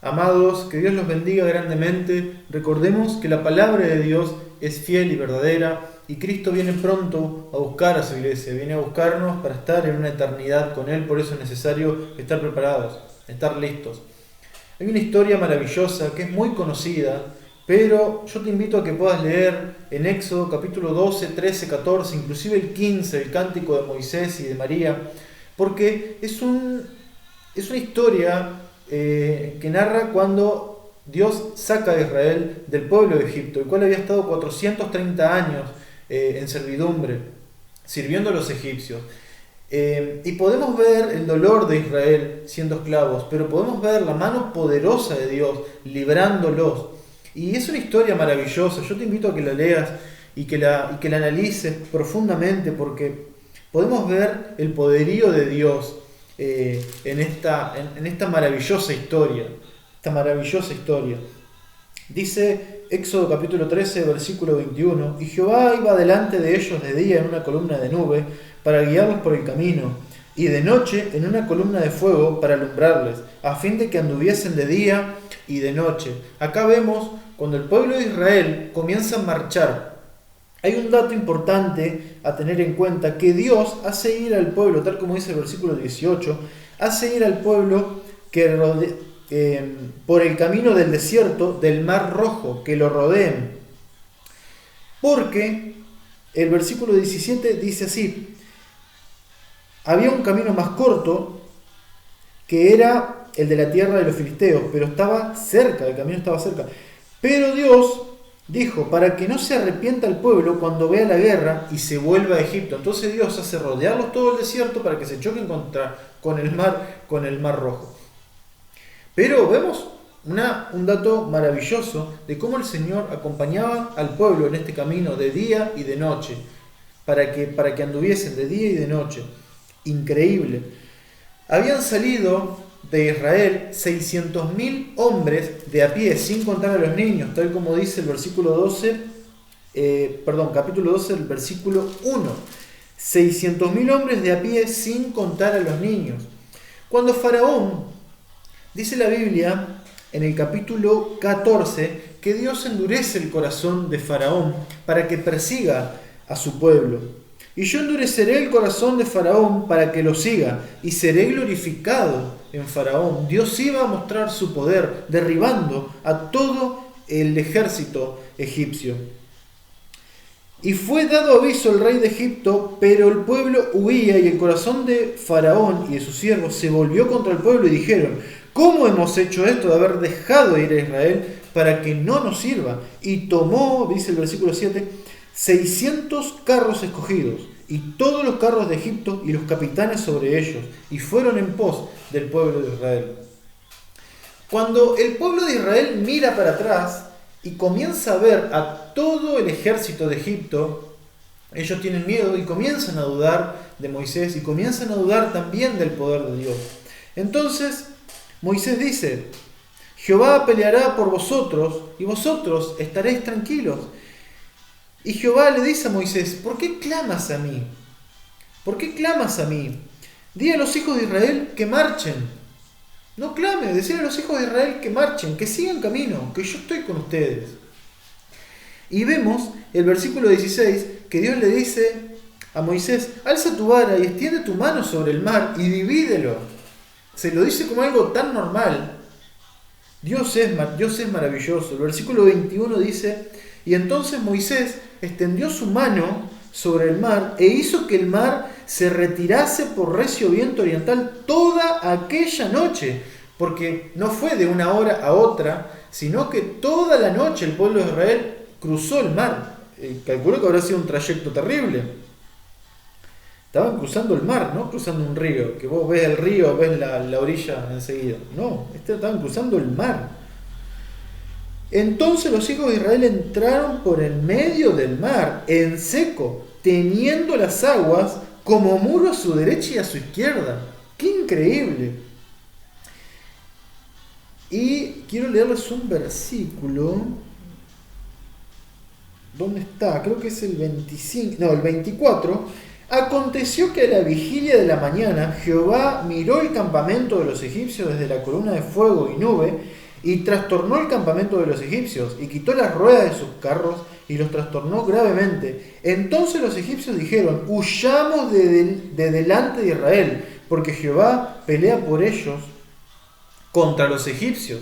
Amados, que Dios los bendiga grandemente. Recordemos que la palabra de Dios es fiel y verdadera y Cristo viene pronto a buscar a su iglesia, viene a buscarnos para estar en una eternidad con Él. Por eso es necesario estar preparados, estar listos. Hay una historia maravillosa que es muy conocida, pero yo te invito a que puedas leer en Éxodo capítulo 12, 13, 14, inclusive el 15, el cántico de Moisés y de María, porque es una historia que narra cuando Dios saca a Israel del pueblo de Egipto, el cual había estado 430 años en servidumbre, sirviendo a los egipcios. Y podemos ver el dolor de Israel siendo esclavos, pero podemos ver la mano poderosa de Dios librándolos. Y es una historia maravillosa. Yo te invito a que la leas y que la analices profundamente, porque podemos ver el poderío de Dios en esta maravillosa historia. Esta maravillosa historia. Dice Éxodo capítulo 13, versículo 21, y Jehová iba delante de ellos de día en una columna de nube para guiarlos por el camino, y de noche en una columna de fuego para alumbrarles, a fin de que anduviesen de día y de noche. Acá vemos cuando el pueblo de Israel comienza a marchar. Hay un dato importante a tener en cuenta, que Dios hace ir al pueblo, tal como dice el versículo 18, hace ir al pueblo por el camino del desierto del Mar Rojo, que lo rodeen. Porque el versículo 17 dice así: había un camino más corto que era el de la tierra de los filisteos, pero estaba cerca, el camino estaba cerca. Pero Dios dijo, para que no se arrepienta el pueblo cuando vea la guerra y se vuelva a Egipto. Entonces Dios hace rodearlos todo el desierto para que se choquen con el mar Rojo. Pero vemos un dato maravilloso de cómo el Señor acompañaba al pueblo en este camino de día y de noche, para que anduviesen de día y de noche. Increíble. Habían salido de Israel 600.000 hombres de a pie, sin contar a los niños, tal como dice el versículo 12, capítulo 12, el versículo 1. 600.000 hombres de a pie, sin contar a los niños. Cuando Faraón, dice la Biblia en el capítulo 14, que Dios endurece el corazón de Faraón para que persiga a su pueblo. Y yo endureceré el corazón de Faraón para que lo siga, y seré glorificado en Faraón. Dios iba a mostrar su poder, derribando a todo el ejército egipcio. Y fue dado aviso al rey de Egipto, pero el pueblo huía, y el corazón de Faraón y de sus siervos se volvió contra el pueblo, y dijeron: ¿cómo hemos hecho esto de haber dejado ir a Israel para que no nos sirva? Y tomó, dice el versículo 7, 600 carros escogidos, y todos los carros de Egipto y los capitanes sobre ellos, y fueron en pos del pueblo de Israel. Cuando el pueblo de Israel mira para atrás y comienza a ver a todo el ejército de Egipto, ellos tienen miedo y comienzan a dudar de Moisés, y comienzan a dudar también del poder de Dios. Entonces Moisés dice: Jehová peleará por vosotros, y vosotros estaréis tranquilos. Y Jehová le dice a Moisés: ¿por qué clamas a mí? ¿Por qué clamas a mí? Di a los hijos de Israel que marchen. No clame, decir a los hijos de Israel que marchen, que sigan camino, que yo estoy con ustedes. Y vemos el versículo 16, que Dios le dice a Moisés: alza tu vara y extiende tu mano sobre el mar y divídelo. Se lo dice como algo tan normal. Dios es maravilloso. El versículo 21 dice: y entonces Moisés extendió su mano sobre el mar e hizo que el mar se retirase por recio viento oriental toda aquella noche, porque no fue de una hora a otra, sino que toda la noche el pueblo de Israel cruzó el mar. Calculo que habrá sido un trayecto terrible. Estaban cruzando el mar, no cruzando un río, que vos ves el río, ves la orilla enseguida. No, estaban cruzando el mar. Entonces los hijos de Israel entraron por el medio del mar, en seco, teniendo las aguas como muro a su derecha y a su izquierda. ¡Qué increíble! Y quiero leerles un versículo. ¿Dónde está? Creo que es el 24. Aconteció que a la vigilia de la mañana Jehová miró el campamento de los egipcios desde la columna de fuego y nube, y trastornó el campamento de los egipcios, y quitó las ruedas de sus carros, y los trastornó gravemente. Entonces los egipcios dijeron: huyamos de delante de Israel, porque Jehová pelea por ellos contra los egipcios.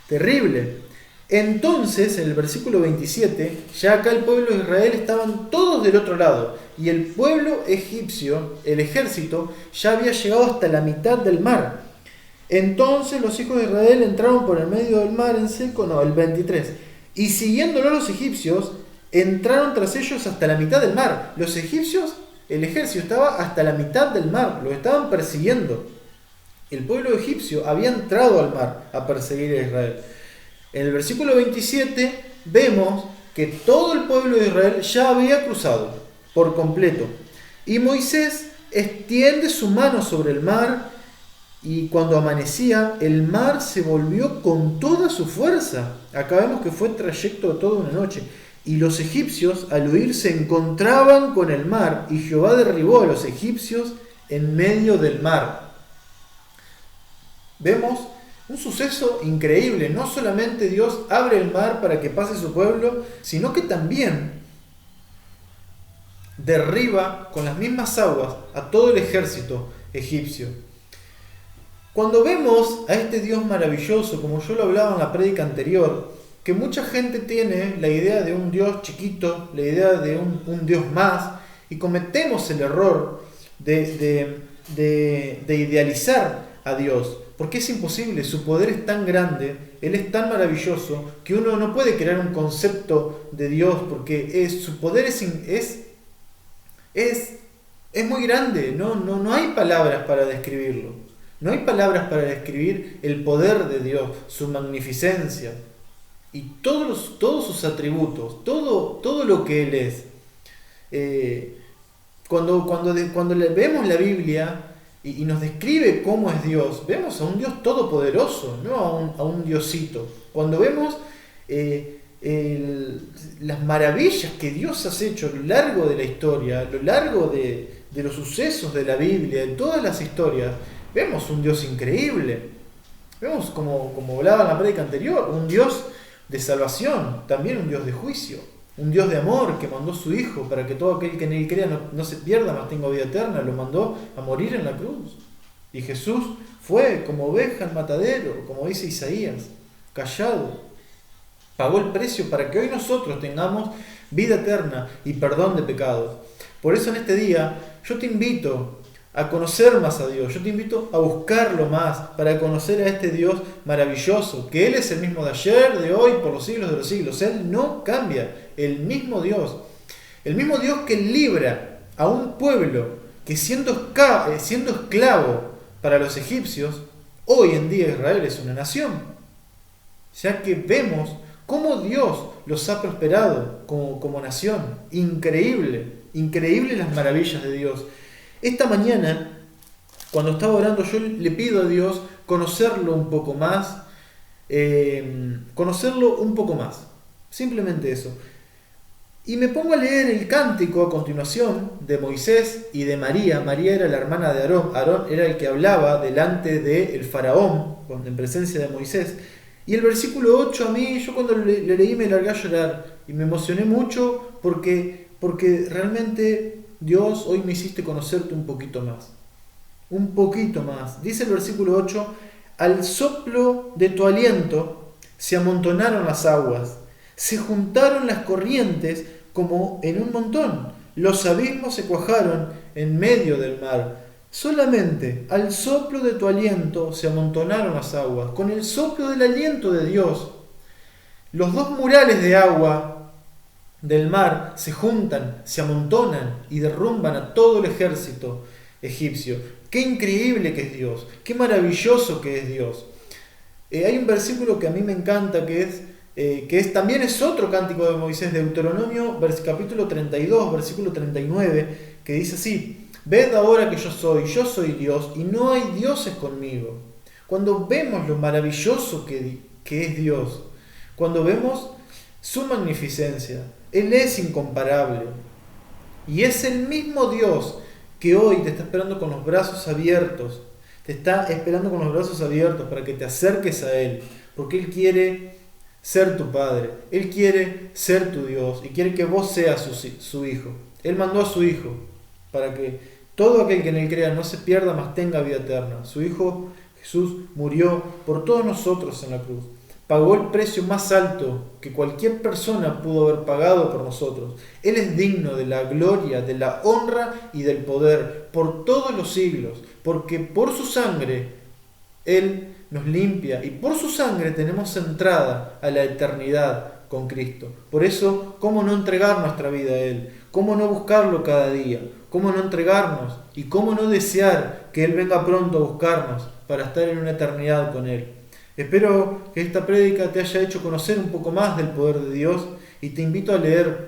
Terrible. Entonces, en el versículo 27, ya acá el pueblo de Israel estaban todos del otro lado, y el pueblo egipcio, el ejército, ya había llegado hasta la mitad del mar. Entonces los hijos de Israel entraron por el medio del mar en seco, el 23, y siguiéndolo los egipcios, entraron tras ellos hasta la mitad del mar. Los egipcios, el ejército estaba hasta la mitad del mar, los estaban persiguiendo. El pueblo egipcio había entrado al mar a perseguir a Israel. En el versículo 27 vemos que todo el pueblo de Israel ya había cruzado por completo. Y Moisés extiende su mano sobre el mar, y cuando amanecía, el mar se volvió con toda su fuerza. Acá vemos que fue trayecto de toda una noche. Y los egipcios, al huir, se encontraban con el mar, y Jehová derribó a los egipcios en medio del mar. Vemos un suceso increíble. No solamente Dios abre el mar para que pase su pueblo, sino que también derriba con las mismas aguas a todo el ejército egipcio. Cuando vemos a este Dios maravilloso, como yo lo hablaba en la prédica anterior, que mucha gente tiene la idea de un Dios chiquito, la idea de un Dios más, y cometemos el error de idealizar a Dios, porque es imposible. Su poder es tan grande, Él es tan maravilloso, que uno no puede crear un concepto de Dios, porque su poder es muy grande. No hay palabras para describirlo. No hay palabras para describir el poder de Dios, su magnificencia y todos sus atributos, todo lo que Él es. Cuando vemos la Biblia y nos describe cómo es Dios, vemos a un Dios todopoderoso, no a un diosito. Cuando vemos las maravillas que Dios ha hecho a lo largo de la historia, a lo largo de los sucesos de la Biblia, de todas las historias, vemos un Dios increíble. Vemos, como hablaba en la prédica anterior, un Dios de salvación, también un Dios de juicio, un Dios de amor que mandó a su Hijo para que todo aquel que en Él crea no se pierda, mas tenga vida eterna. Lo mandó a morir en la cruz. Y Jesús fue como oveja al matadero, como dice Isaías, callado. Pagó el precio para que hoy nosotros tengamos vida eterna y perdón de pecados. Por eso en este día yo te invito a conocer más a Dios. Yo te invito a buscarlo más para conocer a este Dios maravilloso, que Él es el mismo de ayer, de hoy, por los siglos de los siglos. Él no cambia, el mismo Dios que libra a un pueblo que siendo esclavo para los egipcios, hoy en día Israel es una nación, ya que vemos cómo Dios los ha prosperado como nación. Increíble las maravillas de Dios. Esta mañana, cuando estaba orando, yo le pido a Dios conocerlo un poco más, simplemente eso. Y me pongo a leer el cántico a continuación de Moisés y de María. María era la hermana de Aarón. Aarón era el que hablaba delante del faraón, en presencia de Moisés. Y el versículo 8 a mí, yo cuando le leí me largué a llorar y me emocioné mucho porque realmente Dios, hoy me hiciste conocerte un poquito más. Un poquito más. Dice el versículo 8: al soplo de tu aliento se amontonaron las aguas, se juntaron las corrientes como en un montón, los abismos se cuajaron en medio del mar. Solamente al soplo de tu aliento se amontonaron las aguas. Con el soplo del aliento de Dios, los dos murales de agua del mar se juntan, se amontonan y derrumban a todo el ejército egipcio. Qué increíble que es Dios, qué maravilloso que es Dios. Hay un versículo que a mí me encanta, también es otro cántico de Moisés, Deuteronomio capítulo 32, versículo 39, que dice así: ved ahora que yo soy Dios y no hay dioses conmigo. Cuando vemos lo maravilloso que es Dios, cuando vemos su magnificencia, Él es incomparable. Y es el mismo Dios que hoy te está esperando con los brazos abiertos, te está esperando con los brazos abiertos para que te acerques a Él, porque Él quiere ser tu Padre, Él quiere ser tu Dios y quiere que vos seas su Hijo. Él mandó a su Hijo para que todo aquel que en Él crea no se pierda, mas tenga vida eterna. Su Hijo Jesús murió por todos nosotros en la cruz. Pagó el precio más alto que cualquier persona pudo haber pagado por nosotros. Él es digno de la gloria, de la honra y del poder por todos los siglos, porque por su sangre Él nos limpia y por su sangre tenemos entrada a la eternidad con Cristo. Por eso, ¿cómo no entregar nuestra vida a Él? ¿Cómo no buscarlo cada día? ¿Cómo no entregarnos? ¿Y cómo no desear que Él venga pronto a buscarnos para estar en una eternidad con Él? Espero que esta prédica te haya hecho conocer un poco más del poder de Dios y te invito a leer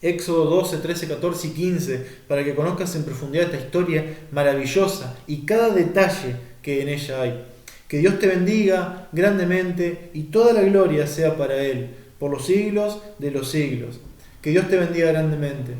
Éxodo 12, 13, 14 y 15 para que conozcas en profundidad esta historia maravillosa y cada detalle que en ella hay. Que Dios te bendiga grandemente y toda la gloria sea para Él, por los siglos de los siglos. Que Dios te bendiga grandemente.